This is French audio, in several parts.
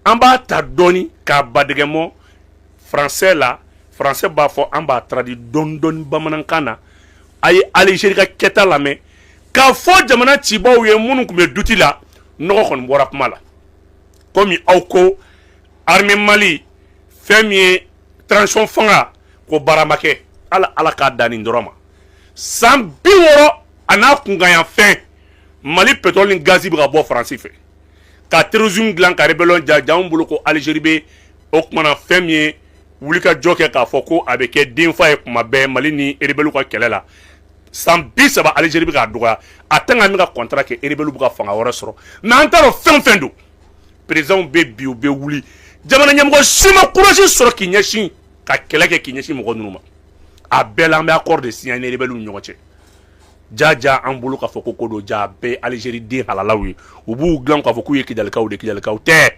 an b'a ta dɔɔni k'a badɛgɛmɔ français la français b'a fɔ an b'a traduit dɔɔni bamanankan na a ye Algérie ka kɛta lamɛn k'a fɔ jamana cibaw ye minnu tun bɛ duti la nɔgɔ kɔni bɔra kuma la komi aw ko armée Mali fɛn min ye transition fanga ko baara ma kɛ ala k'a dan nin dɔrɔn ma san 60 a n'a kunkanyan fɛn Mali pétrole ni gazi bɛ ka bɔ Faransi fɛ ka terrorisme dilan ka rébellion ja anw bolo ko Algérie bɛ o kumana fɛn min ye wuli ka jɔ kɛ k'a fɔ ko a bɛ kɛ denfa ye kuma bɛɛ Mali ni rebelle ka kɛlɛ la san 30 Algérie bɛ ka dɔgɔya a tɛ ka min ka contrat kɛ rebelle bɛ ka fanga wɛrɛ sɔrɔ mais an t'a dɔn fɛn fɛn don président bɛ bi u bɛ wuli jamana ɲɛmɔgɔ si ma courage sɔrɔ k'i ɲɛsin ka kɛlɛ kɛ k'i ɲɛsin mɔgɔ ninnu ma a bɛɛ la an bɛ accord de signé ni rebelle ni ɲɔgɔn cɛ jaja an bolo k'a fɔ ko ko don ja bɛɛ Algérie den halalaw ye u b'u dilan k'a fɔ k'u ye kidalikaw de kidalikaw tɛ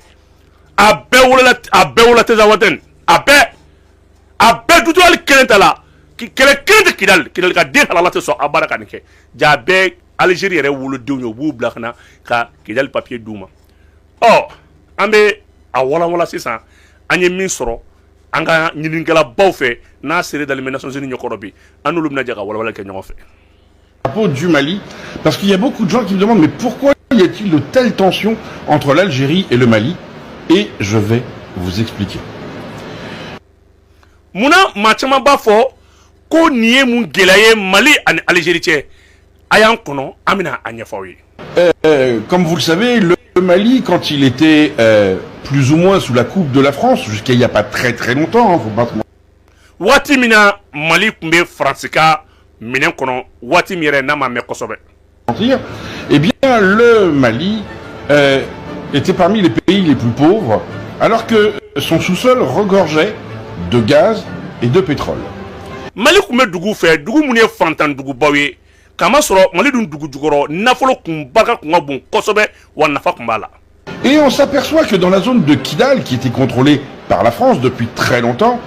a bɛɛ wolola Tezawatène a bɛɛ dutu hali kelen ta la kɛlɛ kelen tɛ Kidal ka den halala tɛ sɔn a baara ka nin kɛ ja bɛɛ Algérie yɛrɛ wolodenw ye u b'u bila ka na ka Kidal papier d'u ma an bɛ a walanwala sisan an ye min sɔrɔ an ka ɲininikɛlabaw fɛ n'a sera dalimɛ Nations Unies ɲɛkɔrɔ bi an n'olu bɛna jɛ ka walawala kɛ ɲɔgɔn fɛ. Du Mali, parce qu'il y a beaucoup de gens qui me demandent mais pourquoi y a-t-il de telles tensions entre l'Algérie et le Mali? Et je vais vous expliquer. Muna machama ba fo ko niye mun gelaye Mali et Algérie cɛ a y'an kɔnɔ an bɛna a ɲɛfɔ aw ye. Comme vous le savez, le Mali, quand il était plus ou moins sous la coupe de la France, jusqu'à il n'y a pas très très longtemps, hein, faut pas se mentir. Waati mina Mali tun bɛ Faransi ka minɛn kɔnɔ waati min yɛrɛ n'a ma mɛn kosɛbɛ. Eh bien, le Mali était parmi les pays les plus pauvres, alors que son sous-sol regorgeait de gaz et de pétrole. Mali tun bɛ dugu fɛ dugu minnu ye fantan dugubaw ye kama sɔrɔ Mali dun dugu jukɔrɔ nafolo kun barika kun ka bon kosɛbɛ wa nafa kun b'a la. Et on s'aperçoit que dans la zone de Kidal, qui était contrôlée par la France depuis très longtemps,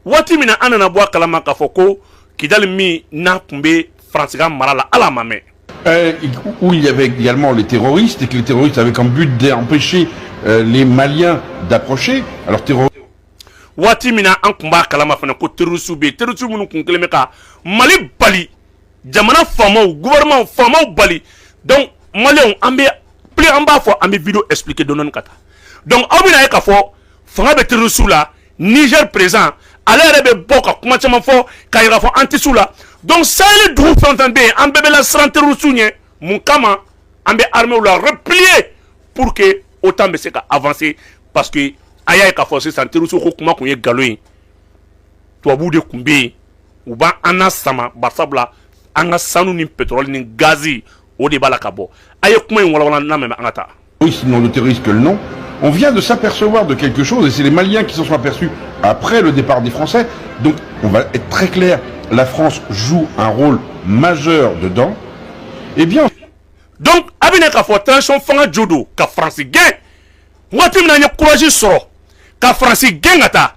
waati mina an nana bɔ a kalama k'a fɔ ko Kidal min n'a tun bɛ Faransi ka mara la ala ma mɛn. Où il y avait également les terroristes, et que les terroristes avaient comme but d'empêcher les Maliens d'approcher. Alors terroristes. Waati mina an kun b'a kalama fana ko terroristes bɛ yen terroristes minnu kun kɛlen bɛ ka Mali bali jamana faamaw gouvernement faamaw bali donc Maliens an bɛ plus an b'a fɔ an bɛ vidéo expliquer dɔɔni ka taa donc aw bɛna ye k'a fɔ fanga bɛ terroristes la Niger présent ale yɛrɛ bɛ bɔ ka kuma caman fɔ ka yira fɔ an tɛ s'u la donc Sahel dugu fɛn fɛn bɛ yen an bɛɛ bɛ la siran terroristes ɲɛ mun kama an bɛ armée la replier pour que OTAN bɛ se ka avancer parce que a y'a ye k'a fɔ sisan terroristes ko kuma kun ye nkalon ye tubabuw de kun bɛ yen u b'an na sama barisabula an ka sanu ni pétrole ni gazi o de b'a la ka bɔ a ye kuma in walawala n'a mɛn an ka taa. Oui, sinon le terroriste que le nom. On vient de s'apercevoir de quelque chose, et c'est les Maliens qui s'en sont aperçus après le départ des Français. Donc, on va être très clair, la France joue un rôle majeur dedans. Eh bien... Donc, abine ka fo tension fanga jodo ka France gain. Wati mina nya courage soro ka France gain ngata.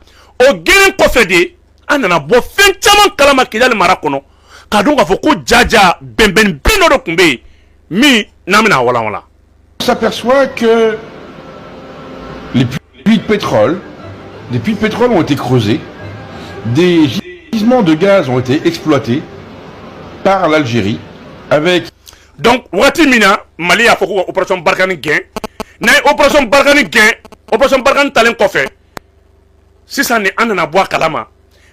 O gain ko fede anana bo fen chaman kalama Kidal mara kono. Ka donc ka fo ko jaja benben bino do kumbe mi namina wala wala. On s'aperçoit que les puits de pétrole ont été creusés, des gisements de gaz ont été exploités par l'Algérie avec... Donc, wati mina, Mali a fait opération Barkhane gain. Na opération Barkhane gain, opération Barkhane talen kofe. Si ça n'est en a bois kalama,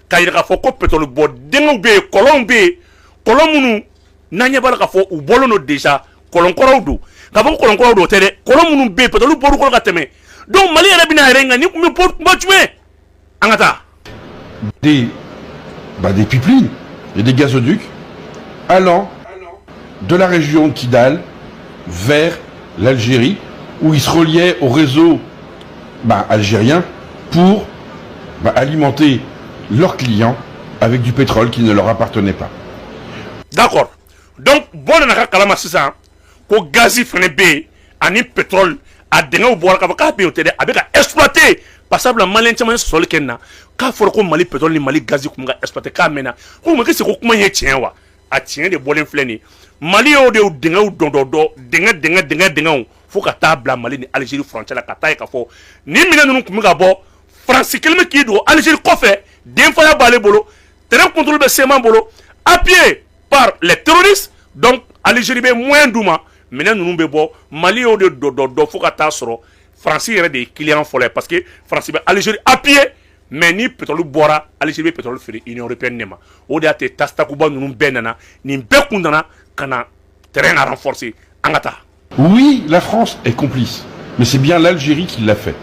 ka yira fo ko pétrole bo dengo be Colombe, Colomunu nanya bala ka fo u bolono déjà kolon korawdu. Ka fo kolon korawdu tede, Colomunu be pétrole bo ko ka teme. Donc Mali yɛrɛ bɛna yɛrɛ ŋani kun bɛ bɔ jumɛn an ka taa. Des pipelines et des gazoducs allant de la région de Kidal vers l'Algérie, où ils se reliaient au réseau algérien pour alimenter leurs clients avec du pétrole qui ne leur appartenait pas. D'accord. Donc bon nana kalama sisan ko gazi fana bɛ yen ani pétrole a dengaw bɔra k'a fɔ k'a bɛ yen o tɛ dɛ a bɛ ka exploiter parce que Malien caman ye sɔrɔli kɛ nin na k'a fɔra ko Mali pétrole ni Mali gazi kun bɛ ka exploiter k'a mɛnna ko mais qu'est-ce que ko kuma in ye tiɲɛ wa a tiɲɛ de bɔlen filɛ nin ye Mali y'o de dengaw dɔn dɛngɛ faut ka taa bila Mali ni Algérie frontière la ka taa ka fɔ ni minɛn ninnu kun bɛ ka bɔ France kelen bɛ k'i don Algérie kɔfɛ denfaya b'ale bolo terrain contrôle bɛ CEMA bolo appuyé par les terroristes donc Algérie bɛ moyen d'u ma minɛn ninnu bɛ bɔ Mali y'o de dɔ fo ka taa sɔrɔ France yɛrɛ de ye client fɔlɔ ye parce que France bɛ Algérie appuyé mais ni pétrole bɔra Algérie bɛ pétrole feere Union européenne de ma o de y'a to tasitakuba ninnu bɛɛ nana nin bɛɛ kun nana ka na terrain à renforcer an ka taa. Oui, la France est complice, mais c'est bien l'Algérie qui l'a fait.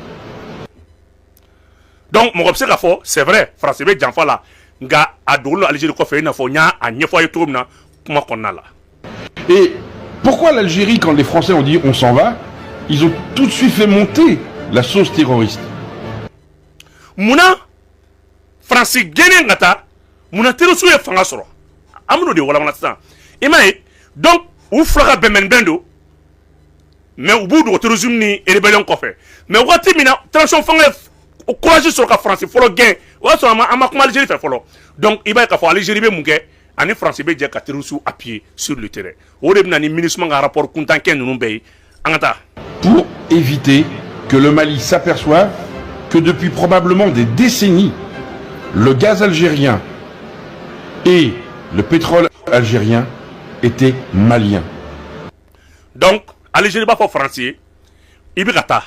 Donc mɔgɔ bɛ se k'a fɔ c'est vrai France bɛ janfa la nka a dogolen don Algérie kɔfɛ i n'a fɔ n y'a ɲɛfɔ a ye cogo min na kuma kɔnɔna la. Et pourquoi l'Algérie, quand les Français ont dit on s'en va, ils ont tout de suite fait monter la sauce terroriste? Munna France gɛnnen ka taa munna terroriste ye fanga sɔrɔ an bɛn'o de walawala sisan i m'a ye donc u fila ka bɛnbɛnbɛn don mais u b'u dogo terrorisme ni rébellion kɔfɛ mais waati min na transition fanga ye courage sɔrɔ ka France fɔlɔ gɛn o y'a sɔrɔ an ma kuma Algérie fɛ fɔlɔ donc i b'a ye k'a fɔ Algérie bɛ mun kɛ ani France bɛ jɛ ka terroristes appuyer sur le terrain o de bɛ na ni MINUSMA ka rapport kuntankɛ ninnu bɛɛ ye an ka taa. Pour éviter que le Mali s'aperçoive que depuis probablement des décennies, le gaz algérien et le pétrole algérien étaient maliens. Donc, Algérie b'a fɔ France ye i bɛ ka taa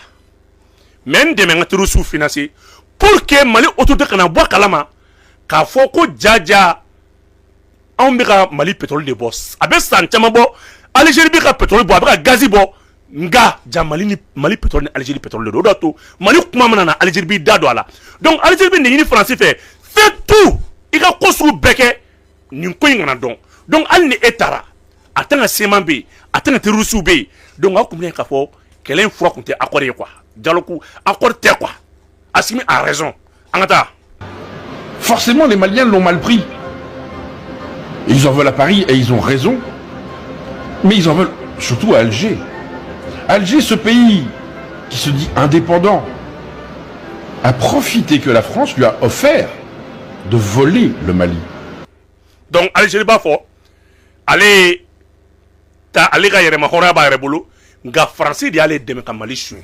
mais n dɛmɛ n ka terroristes financer pour que Mali autorité kana bɔ a kalama k'a fɔ ko jaja anw bɛ ka Mali pétrole de bɔ a bɛ san caman bɔ Algérie bɛ ka pétrole bɔ a bɛ ka gazi bɔ nga ja Mali pétrole ni Algérie pétrole de do o de y'a to Mali kuma mana na Algérie b'i da don a la donc Algérie bɛ nin ɲini France fɛ fais tout i ka ko sugu bɛɛ kɛ nin ko in kana dɔn donc hali ni e taara a tɛ ka CEMA bɛ yen a tɛ ka terroristes bɛ yen donc aw kun bɛ k'a fɔ kɛlɛ in fura kun tɛ accord ye quoi dialogue accord tɛ quoi Assimi a raison an ka taa. Forcément, les Maliens l'ont mal pris. Ils en veulent à Paris et ils ont raison. Mais ils en veulent surtout à Alger. Alger, ce pays qui se dit indépendant, a profité que la France lui a offert de voler le Mali. Donc Algérie b'a fɔ ale ka yɛrɛma hɔrɔnya b'a yɛrɛ bolo nka France de y'ale dɛmɛ ka Mali suɲɛ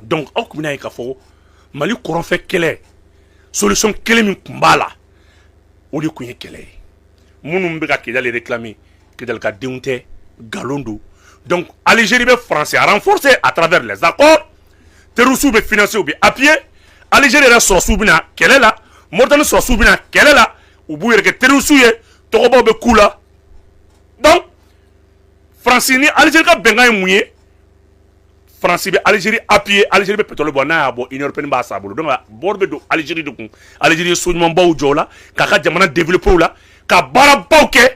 donc aw kun bɛna ye k'a fɔ Mali kɔrɔnfɛ kɛlɛ solution kelen min kun b'a la o de kun ye kɛlɛ ye minnu bɛ ka Kidali réclamer Kidali ka denw tɛ nkalon don donc Algérie bɛ France a renforcer à travers les accords terroristes bɛ financer u bɛ appuyer Algérie yɛrɛ sɔrɔsiw bɛna kɛlɛ la Mauritanie sɔrɔsiw bɛna kɛlɛ la u b'u yɛrɛ kɛ terroristes ye tɔgɔbaw bɛ k'u la donc France ni Algérie ka bɛnkan ye mun ye France bɛ Algérie appuyer Algérie bɛ pétrole bɔ n'a y'a bɔ Union européenne b'a san bolo donc bɔrɔ bɛ don Algérie de kun Algérie ye so ɲumanbaw jɔ o la k'a ka jamana développer o la ka baarabaw kɛ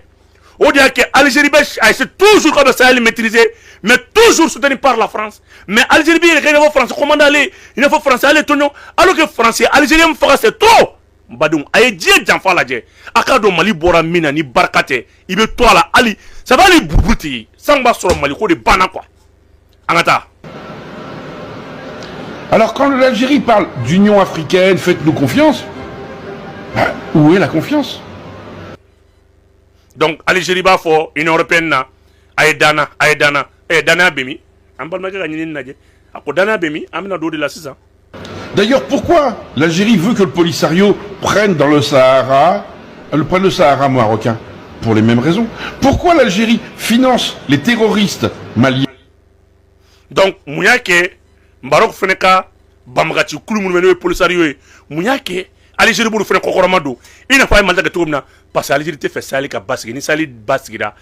o de y'a kɛ Algérie bɛ a essaie toujours ka bɛ Sahel maîtriser mais toujours soutenu par la France mais Algérie bɛ yɛrɛ kɛ i n'a fɔ France commandant ale i n'a fɔ France ale tɔɲɔ alors que France ye Algérien min faga c'est trop n badenw a ye diɲɛ janfa lajɛ a k'a dɔn Mali bɔra min na ni barika tɛ i bɛ to a la hali ça va hali buruburu tɛ ye san b'a sɔrɔ Mali ko de banna quoi an ka taa. Alors quand l'Algérie parle d'Union africaine, faites-nous confiance, où est la confiance? Donc Algérie b'a fɔ Union européenne na a ye dana danaya bɛ min an balimakɛ ka ɲinini lajɛ a ko danaya bɛ min an bɛna don o de la sisan. D'ailleurs, pourquoi l'Algérie veut que le Polisario prenne dans le Sahara marocain? Pour les mêmes raisons. Pourquoi l'Algérie finance les terroristes maliens? Donc mun y'a kɛ Maroc fana ka banbagaci kulu minnu bɛ n'o ye Polisario ye mun y'a kɛ Algérie b'olu fana kɔkɔrɔma don i n'a fɔ a ye Mali kɛ cogo min na parce que Algérie tɛ fɛ Sahel ka basigi ni Sahel basigira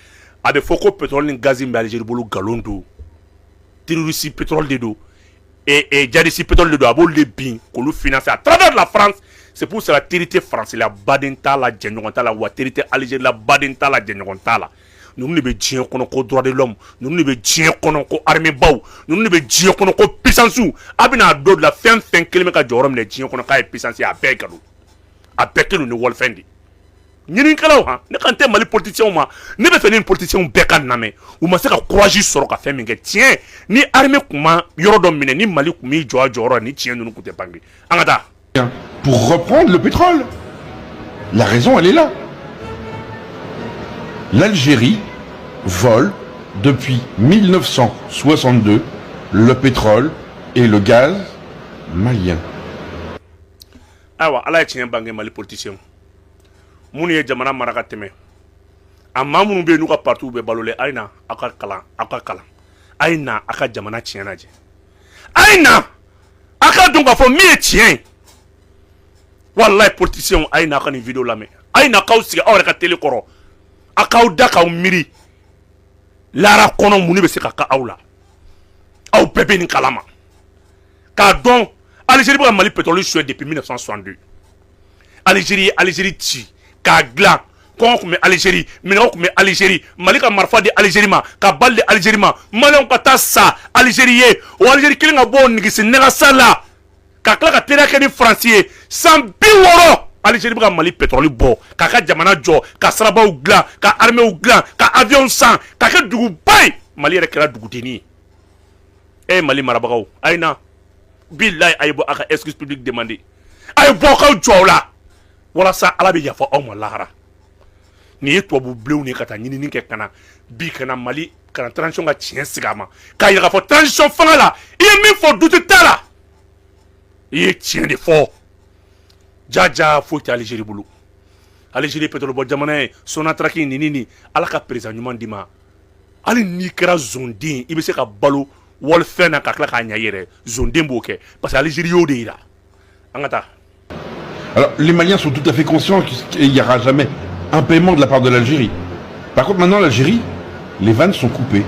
a bɛ fɔ ko pétrole ni gaz bɛ Algérie bolo nkalon don terroriste pétrole de don et djihadiste pétrole de don a b'olu de bin k'olu financer à travers la France c'est pour cela territé français la baden t'a la jɛɲɔgɔn t'a la wa territé Algérie la baden t'a la jɛɲɔgɔn t'a la ninnu de bɛ diɲɛ kɔnɔ ko droit de l'homme ninnu de bɛ diɲɛ kɔnɔ ko armée baw ninnu de bɛ diɲɛ kɔnɔ ko puissance a bɛna dɔ de la fɛn fɛn kelen bɛ ka jɔyɔrɔ minɛ diɲɛ kɔnɔ k'a ye puissance ye a bɛɛ ye galon a bɛɛ kelen ni wɔlifɛn de ɲininikɛlaw han ne kan tɛ Mali politiciens ma ne bɛ fɛ ni politiciens bɛɛ ka namɛ u ma se ka courage sɔrɔ ka fɛn min kɛ tiɲɛ ni armée kun ma yɔrɔ dɔ minɛ ni Mali kun b'i jɔ a jɔyɔrɔ ni tiɲɛ ninnu kun tɛ bange an ka taa. Pour reprendre le pétrole. La raison, elle est là. L'Algérie vole depuis 1962 le pétrole et le gaz malien. Awa, ala ye tiɲɛ bange Mali politicien minnu ye jamana mara ka tɛmɛ a maa minnu bɛ yen n'u ka parti bɛ balolen a ye na aw ka kalan a ye na aw ka jamana tiɲɛ lajɛ a ye na aw ka dɔn k'a fɔ min ye tiɲɛ ye walayi politicien a ye na aw ka nin video lamɛn a ye na k'aw sigi aw yɛrɛ ka télé kɔrɔ a k'aw da k'aw miiri lara kɔnɔ mun de bɛ se ka kɛ aw la aw bɛɛ bɛ nin kalama k'a dɔn Algérie bɛ ka Mali pétrole suɲɛ depuis 1962 Algérie ci k'a dilan kɔngɔ tun bɛ Algérie minɛnw tun bɛ Algérie Mali ka marifa di Algérie ma ka bali di Algérie ma maliyɛnw ka taa sa Algérie ye o Algérie kelen ka bɔ o nigisi nɛgɛsa la ka tila ka teriya kɛ ni Faransi ye san 60 Algérie bɛ ka Mali pétrole bɔ k'a ka jamana jɔ ka sirabaw dilan ka armɛw dilan ka avion san ka kɛ duguba ye Mali yɛrɛ kɛra dugudenni ye Mali marabagaw a ye na billahi a ye bɔ a ka excuse publique demander a ye bɔ k'aw jɔ o la walasa Ala bɛ yafa aw ma lahara nin ye tubabu bilenw ni ka taa ɲinini kɛ ka na bi ka na Mali ka na transition ka tiɲɛ sigi a ma k'a yira k'a fɔ transition fanga la i ye min fɔ dute t'a la i ye tiɲɛ de fɔ jaja foyi tɛ Algérie bolo Algérie pétrole bɔ jamana ye Sonatrach nin Ala ka président ɲuman d'i ma hali n'i kɛra zonden i bɛ se ka balo wɔlifɛn na ka tila k'a ɲɛ i yɛrɛ zonden b'o kɛ parce que Algérie y'o de yira an ka taa. Alors, les Maliens sont tout à fait conscients qu'il n'y aura jamais un paiement de la part de l'Algérie. Par contre, maintenant, l'Algérie, les vannes sont coupées.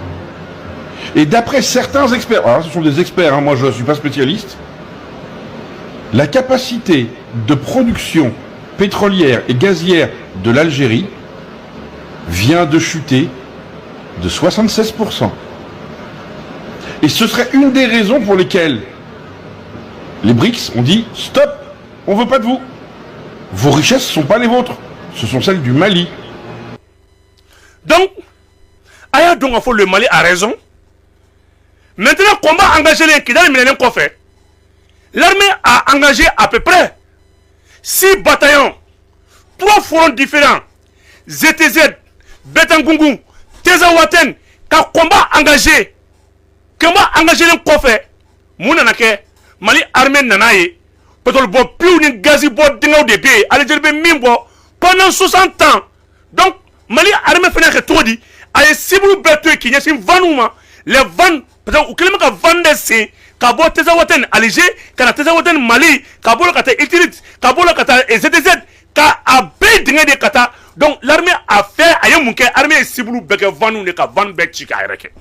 Et d'après certains experts, alors ce sont des experts, hein, moi je ne suis pas spécialiste, la capacité de production pétrolière et gazière de l'Algérie vient de chuter de 76%. Et ce serait une des raisons pour lesquelles les BRICS ont dit « Stop, on ne veut pas de vous. Vos richesses ne sont pas les vôtres, ce sont celles du Mali. » Donc, Aya Dongafo, le Mali a raison. Maintenant, combat engagé les Kidal Millennium Kofé. L'armée a engagé à peu près 6 bataillons, 3 fronts différents. ZTZ, Betangungu, Tezawaten, car combat engagé. Combat engagé les Kofé. Mounanake, Mali armée nanaye. Pétrole bo plus ni gazi bo dingo de bé. Algérie be mimbo pendant 60 ans. Donc, Mali armée fait que tout dit. Aye sibu beto qui n'y a vanuma. Les vannes, peut-être, ou quelqu'un qui vend des seins. Kabo Tezawaten Alger, kana Tezawaten Mali, Kabo la kata Itirit, Kabo la kata ZTZ, ka abe dingue de kata. Donc l'armée a fait aye munke armée sibulu beke vanu ne ka van bek chika ereke.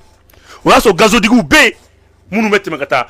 Wala so gazo digu be munu mette kata.